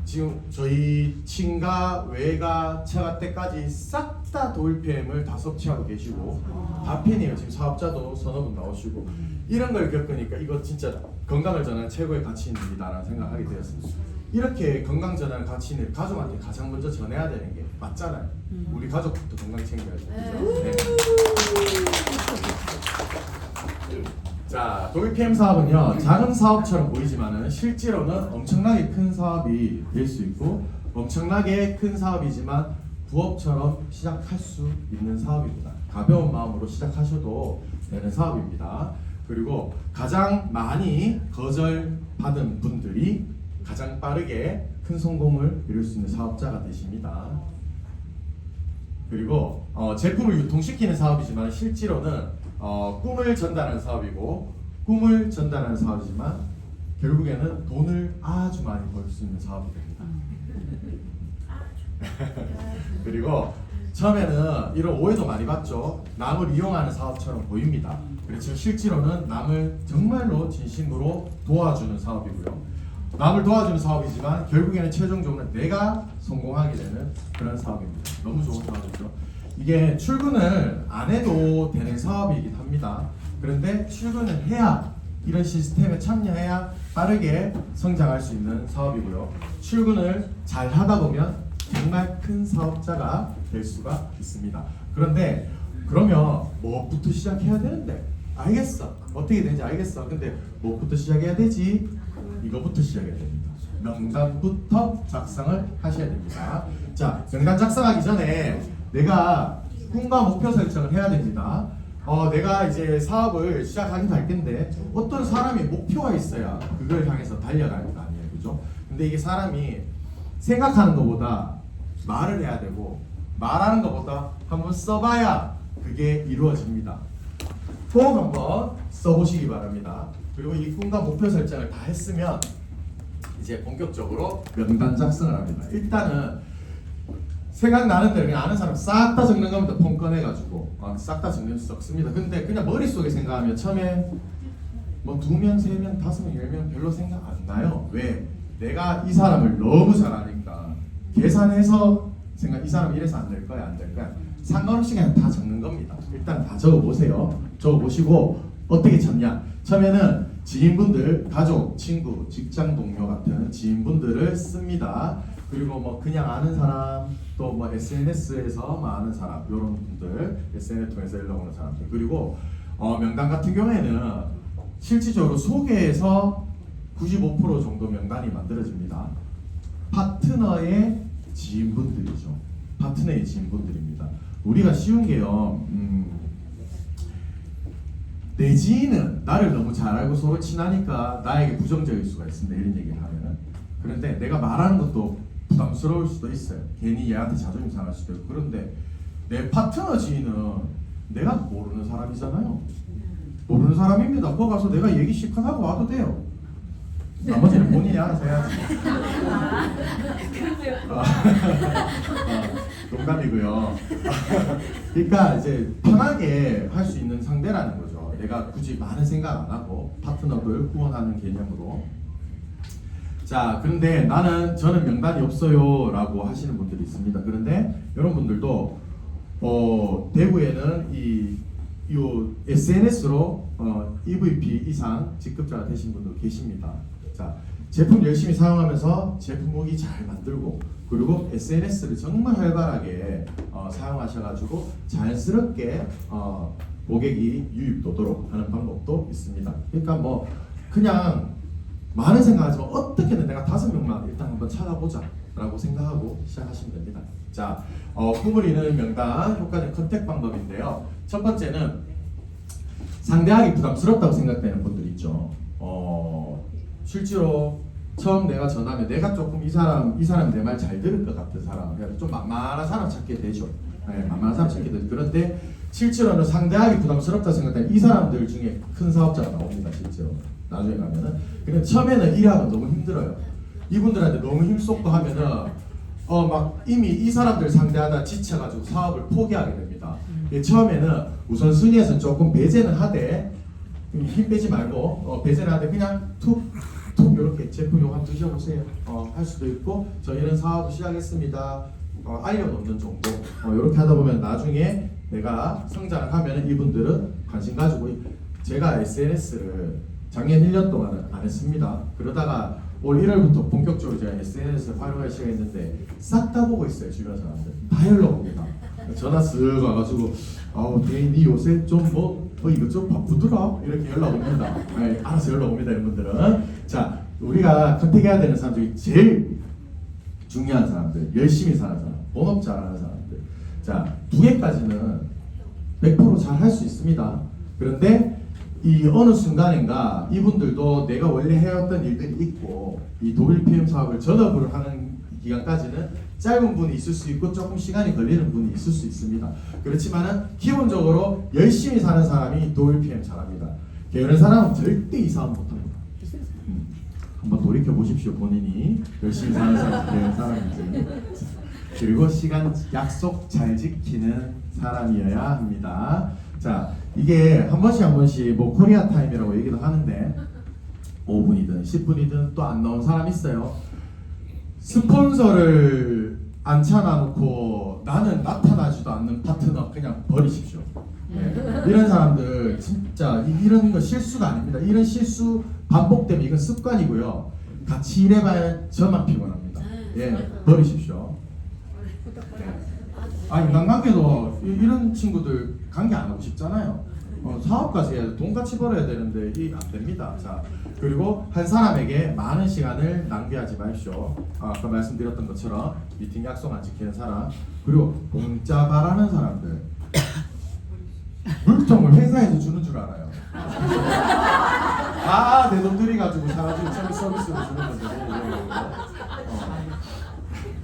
지금 저희 친가, 외가, 처가 때까지 싹 다 독일 PM을 다 섭취하고 계시고 다 팬이에요. 지금 사업자도 서너 분 나오시고 이런 걸 겪으니까 이거 진짜 건강을 전하는 최고의 가치 있는 일이다라는 생각하게 되었습니다. 이렇게 건강 전하는 가치 있는 가족한테 가장 먼저 전해야 되는 게 맞잖아요. 우리 가족부터 건강 챙겨야죠. 그죠? 네. 자, 독일 PM 사업은요 작은 사업처럼 보이지만은 실제로는 엄청나게 큰 사업이 될 수 있고 엄청나게 큰 사업이지만 부업처럼 시작할 수 있는 사업입니다. 가벼운 마음으로 시작하셔도 되는 사업입니다. 그리고 가장 많이 거절받은 분들이 가장 빠르게 큰 성공을 이룰 수 있는 사업자가 되십니다. 그리고 제품을 유통시키는 사업이지만 실제로는 꿈을 전달하는 사업이고 꿈을 전달하는 사업이지만 결국에는 돈을 아주 많이 벌 수 있는 사업이 됩니다. 그리고 처음에는 이런 오해도 많이 받죠. 남을 이용하는 사업처럼 보입니다. 그렇지만 실제로는 남을 정말로 진심으로 도와주는 사업이고요. 남을 도와주는 사업이지만 결국에는 최종적으로 내가 성공하게 되는 그런 사업입니다. 너무 좋은 사업이죠. 이게 출근을 안 해도 되는 사업이긴 합니다. 그런데 출근을 해야 이런 시스템에 참여해야 빠르게 성장할 수 있는 사업이고요. 출근을 잘 하다 보면 정말 큰 사업자가 될 수가 있습니다. 그런데 그러면 뭐부터 시작해야 되는데? 알겠어. 어떻게 되는지 알겠어. 근데 뭐부터 시작해야 되지? 이거부터 시작해야 됩니다. 명단부터 작성을 하셔야 됩니다. 자, 명단 작성하기 전에 내가 꿈과 목표 설정을 해야 됩니다. 내가 이제 사업을 시작하긴 할 텐데 어떤 사람이 목표가 있어야 그걸 향해서 달려가는 거 아니에요, 그죠? 근데 이게 사람이 생각하는 것보다 말을 해야 되고 말하는 것보다 한번 써봐야 그게 이루어집니다. 꼭 한번 써보시기 바랍니다. 그리고 이 꿈과 목표 설정을 다 했으면 이제 본격적으로 명단 작성을 합니다. 일단은 생각나는 대로 그냥 아는 사람 싹 다 적는 겁니다. 폰 꺼내가지고 싹 다 적는 수 없습니다. 근데 그냥 머릿속에 생각하면 처음에 뭐 2명, 3명, 5명, 10명 별로 생각 안 나요. 왜? 내가 이 사람을 너무 잘 아니까 계산해서 이 사람 이래서 안 될 거야, 안 될 거야. 상관없이 그냥 다 적는 겁니다. 일단 다 적어보세요. 적어보시고 어떻게 적냐? 처음에는 지인분들, 가족, 친구, 직장 동료 같은 지인분들을 씁니다. 그리고 뭐 그냥 아는 사람, 또 뭐 SNS에서 뭐 아는 사람, 이런 분들, SNS 통해서 연락 오는 사람들. 그리고 명단 같은 경우에는 실질적으로 소개에서 95% 정도 명단이 만들어집니다. 파트너의 지인분들이죠. 파트너의 지인분들입니다. 우리가 쉬운 게요. 내 지인은 나를 너무 잘 알고 서로 친하니까 나에게 부정적일 수가 있습니다. 이런 얘기를 하면은. 그런데 내가 말하는 것도 부담스러울 수도 있어요. 괜히 얘한테 자존심 상할 수도 있고. 그런데 내 파트너 지인은 내가 모르는 사람이잖아요. 모르는 사람입니다. 거기 가서 내가 얘기 실컷 하고 와도 돼요. 나머지는 본인이 알아서 해야지. 농담이고요. 그러니까 이제 편하게 할 수 있는 상대라는 거죠. 내가 굳이 많은 생각 안 하고 파트너를 후원하는 개념으로. 자, 그런데 저는 명단이 없어요 라고 하시는 분들이 있습니다. 그런데 여러분들도 대구에는 이 SNS로 EVP 이상 직급자가 되신 분도 계십니다. 자, 제품 열심히 사용하면서 제품 후기 잘 만들고 그리고 SNS를 정말 활발하게 사용하셔가지고 자연스럽게 고객이 유입되도록 하는 방법도 있습니다. 그러니까 뭐 그냥 많은 생각하지 마. 어떻게든 내가 5명만 일단 한번 찾아보자 라고 생각하고 시작하시면 됩니다. 자, 꿈을 이루는 명단 효과적인 컨택 방법인데요. 첫 번째는 상대하기 부담스럽다고 생각되는 분들 있죠. 실제로 처음 내가 전화하면 내가 조금 이 사람 내 말 잘 들을 것 같은 사람, 그래서 좀 만만한 사람 찾게 되죠. 네, 만만한 사람 찾게 되죠. 그런데 실제로는 상대하기 부담스럽다 생각되는 이 사람들 중에 큰 사업자가 나옵니다. 실제로 나중에 가면은. 근데 처음에는 일하면 너무 힘들어요. 이분들한테 너무 힘쏟고 하면은 막 이미 이 사람들 상대하다 지쳐가지고 사업을 포기하게 됩니다. 처음에는 우선순위에서는 조금 배제는 하되 힘 빼지 말고 배제는 하되 그냥 툭 이렇게 제품 요거 한번 드셔보세요. 할 수도 있고 저희는 사업을 시작했습니다. 알려놓는 정도. 이렇게 하다 보면 나중에 내가 성장을 하면 이분들은 관심 가지고 제가 SNS를 작년 1년 동안은 안 했습니다. 그러다가 올 1월부터 본격적으로 제가 SNS를 활용하기 시작했는데 싹 다 보고 있어요. 주변 사람들 다 연락 옵니다. 전화 쓱 와가지고 대인이 요새 좀 이거 좀 바쁘더라 이렇게 연락 옵니다. 네, 알아서 연락 옵니다. 이분들은. 자, 우리가 컨택해야 되는 사람 중에 제일 중요한 사람들, 열심히 사는 사람, 본업 잘하는 사람들. 자, 2개까지는 100% 잘 할 수 있습니다. 그런데 이 어느 순간인가 이분들도 내가 원래 해왔던 일들이 있고 이 독일 PM 사업을 전업으로 하는 기간까지는 짧은 분이 있을 수 있고 조금 시간이 걸리는 분이 있을 수 있습니다. 그렇지만은 기본적으로 열심히 사는 사람이 독일 PM 잘합니다. 게으른 사람은 절대 이 사업 못합니다. 한번 돌이켜 보십시오. 본인이 열심히 사는 사람, 게으른 사람인지. 그리고 시간 약속 잘 지키는 사람이어야 합니다. 자, 이게 한 번씩 뭐 코리아 타임이라고 얘기도 하는데 5분이든 10분이든 또 안 나온 사람 있어요. 스폰서를 안 찾아놓고 나는 나타나지도 않는 파트너 그냥 버리십시오. 네. 이런 사람들 진짜 이런 거 실수가 아닙니다. 이런 실수 반복되면 이건 습관이고요. 같이 일해봐야 저만 피곤합니다. 예, 버리십시오. 아, 인간관계도 이런 친구들 관계 안 하고 싶잖아요. 사업까지 해야 돼. 돈 같이 벌어야 되는데 이 안 됩니다. 자, 그리고 한 사람에게 많은 시간을 낭비하지 마십시오. 아까 말씀드렸던 것처럼 미팅 약속 안 지키는 사람, 그리고 공짜 바라는 사람들. 물통을 회사에서 주는 줄 알아요. 다 내 돈 들여가지고 사가지고 서비스로 주는 건데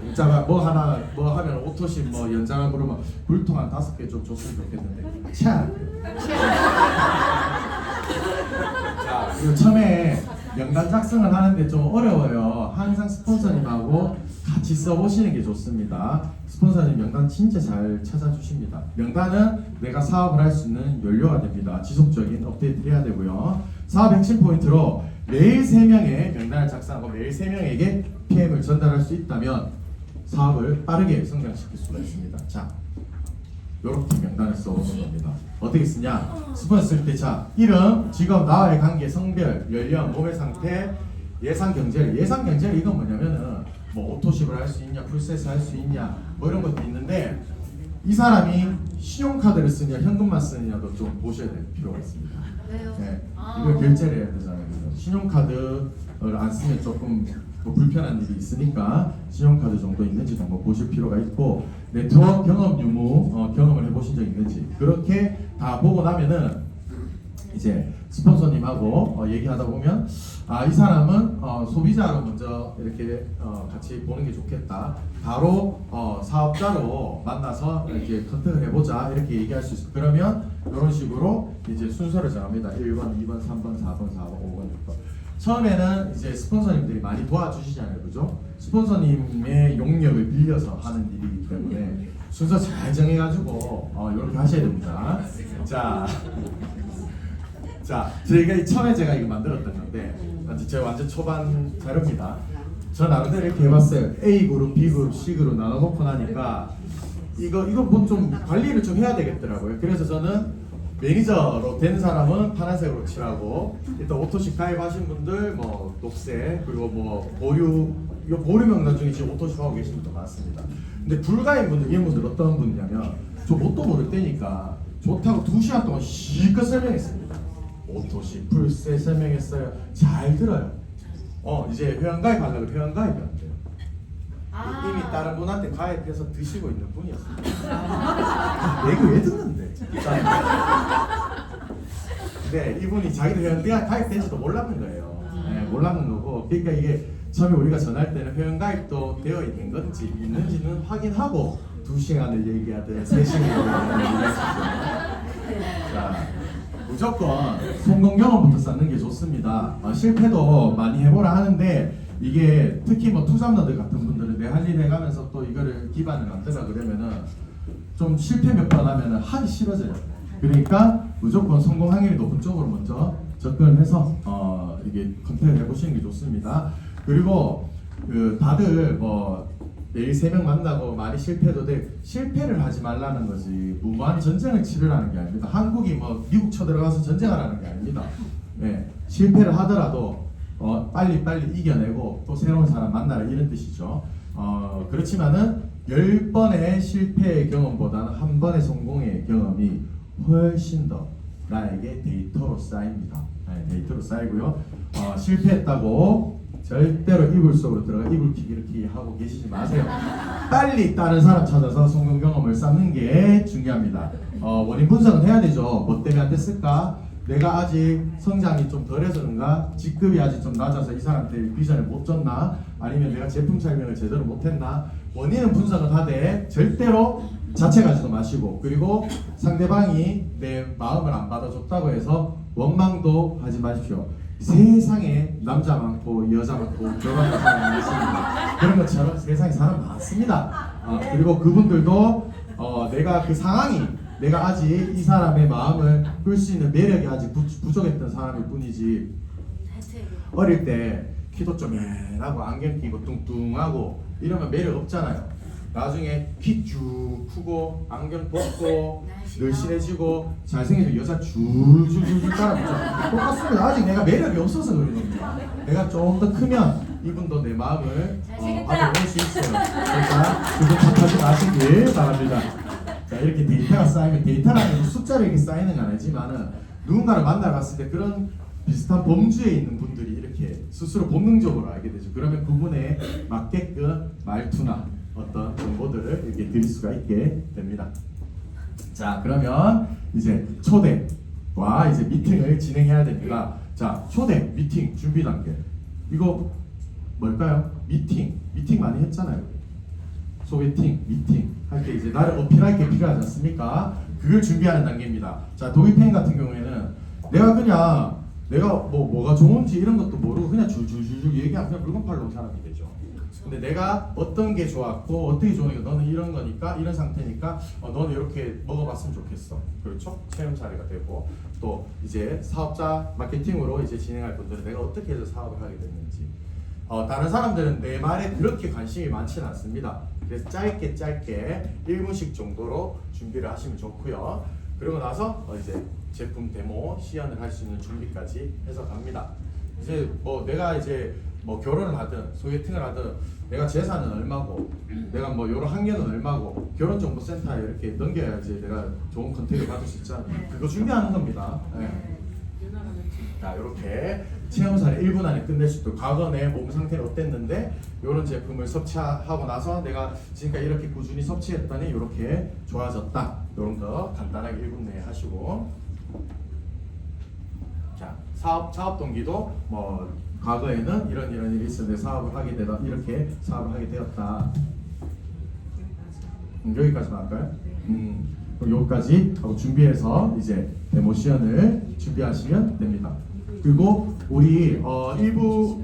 공짜가 뭐 하나 뭐 하면 오토십 뭐 연장하고 그러면 물통 한 5개 좀 줬으면 좋겠는데 참. 자, 그리고 처음에 명단 작성을 하는데 좀 어려워요. 항상 스폰서님하고 같이 써보시는 게 좋습니다. 스폰서님 명단 진짜 잘 찾아주십니다. 명단은 내가 사업을 할 수 있는 연료가 됩니다. 지속적인 업데이트 해야 되고요. 사업 핵심 포인트로 매일 3명의 명단을 작성하고 매일 3명에게 PM을 전달할 수 있다면 사업을 빠르게 성장시킬 수가 있습니다. 자, 이렇게 명단을 써보는 겁니다. 어떻게 쓰냐? 스폰서 쓸 때 자, 이름, 직업, 나와의 관계, 성별, 연령, 몸의 상태, 예상 경제력. 예상 경제력 이건 뭐냐면은 뭐 오토십을 할 수 있냐, 풀세스 할 수 있냐 뭐 이런 것도 있는데 이 사람이 신용카드를 쓰냐 현금만 쓰느냐도 좀 보셔야 될 필요가 있습니다. 왜요? 네, 이걸 결제를 해야 되잖아요. 그래서 신용카드를 안 쓰면 조금 뭐 불편한 일이 있으니까 신용카드 정도 있는지도 한번 보실 필요가 있고 네트워크 경험 유무 경험을 해보신 적 있는지 그렇게 다 보고 나면은 이제 스폰서님하고 얘기하다 보면 아, 이 사람은 소비자로 먼저 이렇게 같이 보는 게 좋겠다. 바로 사업자로 만나서 이렇게 컨택을 해보자 이렇게 얘기할 수 있어요. 그러면 이런 식으로 이제 순서를 정합니다. 1번, 2번, 3번, 4번, 4번, 5번, 6번. 처음에는 이제 스폰서님들이 많이 도와주시잖아요, 그죠? 스폰서님의 용역을 빌려서 하는 일이기 때문에 순서 잘 정해가지고 이렇게 하셔야 됩니다. 자, 저희가 처음에 제가 이거 만들었던 건데 제가 완전 초반 자료입니다. 저 나름대로 이렇게 해봤어요. A 그룹, B 그룹, C 그룹 나눠놓고 나니까 이거 뭐 좀 관리를 좀 해야 되겠더라고요. 그래서 저는 매니저로 된 사람은 파란색으로 칠하고 일단 오토십 가입하신 분들 뭐 녹색 그리고 뭐 보류 명단 중에 지금 오토십 하고 계신 분도 많습니다. 근데 불가입 분들 이런 분들 어떤 분이냐면 저 뭣도 모를 때니까 좋다고 2시간 동안 실컷 설명했습니다. 오토십 풀세 설명했어요. 잘 들어요. 이제 회원가입 하려고 회원가입이 안 돼요. 이미 다른 분한테 가입해서 드시고 있는 분이었습니다. 내가 왜 듣는데? 근데 이분이 자기도 회원가 가입된지도 몰랐는 거예요. 네, 몰랐는 거고 그러니까 이게 처음에 우리가 전할 때는 회원가입도 되어 있는 건지 있는지는 확인하고 2시간을 얘기하든 3시간을 얘기하든 자, 무조건 성공 경험부터 쌓는 게 좋습니다. 실패도 많이 해보라 하는데 이게 특히 뭐 투잡러들 같은 분들은 내 할 일 해가면서 또 이거를 기반을 만들어 그러면은 좀 실패 몇 번 하면은 하기 싫어져요. 그러니까 무조건 성공 확률이 높은 쪽으로 먼저 접근을 해서 이게 컨택을 해보시는 게 좋습니다. 그리고 다들 뭐 내일 3명 만나고 많이 실패도 돼 실패를 하지 말라는 거지 무모한 전쟁을 치르라는 게 아닙니다. 한국이 뭐 미국 쳐들어가서 전쟁하라는 게 아닙니다. 네, 실패를 하더라도 빨리 이겨내고 또 새로운 사람 만나라 이런 뜻이죠. 그렇지만은 10번의 실패의 경험보다는 한 번의 성공의 경험이 훨씬 더 나에게 데이터로 쌓입니다. 네, 데이터로 쌓이고요. 실패했다고 절대로 이불 속으로 들어가 이불킥 이렇게 하고 계시지 마세요. 빨리 다른 사람 찾아서 성공 경험을 쌓는 게 중요합니다. 원인 분석은 해야 되죠. 뭐 때문에 안 됐을까? 내가 아직 성장이 좀 덜해서 그런가? 직급이 아직 좀 낮아서 이 사람한테 비전을 못 줬나? 아니면 내가 제품 설명을 제대로 못했나? 원인은 분석은 하되 절대로 자책하지도 마시고 그리고 상대방이 내 마음을 안 받아줬다고 해서 원망도 하지 마십시오. 세상에 남자 많고 여자 많고 결혼한 사람이 있습니다. 그런 것처럼 세상에 사람 많습니다. 그리고 그분들도 내가 그 상황이 내가 아직 이 사람의 마음을 끌 수 있는 매력이 아직 부족했던 사람일 뿐이지 어릴 때 키도 쪼맨하고 안경 끼고 뚱뚱하고 이러면 매력 없잖아요. 나중에 키 쭉 크고 안경 벗고 늘씬해지고 잘생겨서 여자 줄줄줄줄 따라붙죠. 똑같습니다. 아직 내가 매력이 없어서 그런 겁니다. 내가 좀 더 크면 이분도 내 마음을 받아볼 수 있어요. 그러니까 그분 착하지 마시길 바랍니다. 자, 이렇게 데이터가 쌓이면 데이터라는 숫자로 이렇게 쌓이는 건 아니지만은 누군가를 만나봤을 때 그런 비슷한 범주에 있는 분들이 이렇게 스스로 본능적으로 알게 되죠. 그러면 그분에 맞게끔 말투나 어떤 정보들을 이렇게 드릴 수가 있게 됩니다. 자, 그러면 이제 초대와 이제 미팅을 진행해야 됩니다. 자, 초대, 미팅, 준비 단계. 이거 뭘까요? 미팅 많이 했잖아요. 소개팅, 미팅 할 때 이제 나를 어필할 게 필요하지 않습니까? 그걸 준비하는 단계입니다. 자, 도입행 같은 경우에는 내가 뭐가 좋은지 이런 것도 모르고 그냥 줄줄줄줄 얘기하면 그냥 물건 팔러 온 사람이 되죠. 근데 내가 어떤 게 좋았고 어떻게 좋으니까 너는 이런 거니까 이런 상태니까 너는 이렇게 먹어봤으면 좋겠어. 그렇죠? 체험 사례가 되고 또 이제 사업자 마케팅으로 이제 진행할 분들은 내가 어떻게 해서 사업을 하게 됐는지 다른 사람들은 내 말에 그렇게 관심이 많지는 않습니다. 그래서 짧게 1분씩 정도로 준비를 하시면 좋고요. 그러고 나서 이제 제품 데모 시연을 할 수 있는 준비까지 해서 갑니다. 이제 뭐 내가 이제 뭐 결혼을 하든 소개팅을 하든 내가 재산은 얼마고 내가 뭐 요런 학년은 얼마고 결혼정보센터에 이렇게 넘겨야지 내가 좋은 컨택을 받을 수 있잖아요. 그거 준비하는 겁니다. 네. 자, 이렇게 체험 사례 1분 안에 끝낼 수 있도록 과거 내 몸 상태는 어땠는데 이런 제품을 섭취하고 나서 내가 지금까지 이렇게 꾸준히 섭취했더니 이렇게 좋아졌다. 이런 거 간단하게 1분 내에 하시고 자, 사업 동기도 뭐 과거에는 이런 일이 있었는데 사업을 하게 되다 이렇게 사업을 하게 되었다. 여기까지만 할까요? 그럼 여기까지 하고 준비해서 이제 데모 시연을 준비하시면 됩니다. 그리고 우리 1부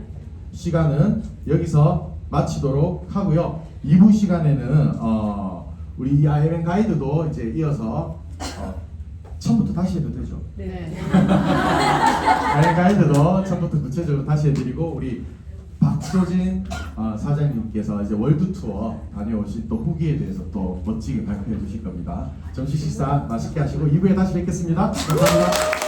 시간은 여기서 마치도록 하고요. 2부 시간에는 우리 이 IMN 가이드도 이제 이어서 처음부터 다시 해도 되죠? 네. IMN 가이드도 처음부터 구체적으로 다시 해드리고 우리 박소진 사장님께서 이제 월드 투어 다녀오신 또 후기에 대해서 또 멋지게 발표해 주실 겁니다. 점심 식사 맛있게 하시고 2부에 다시 뵙겠습니다. 감사합니다.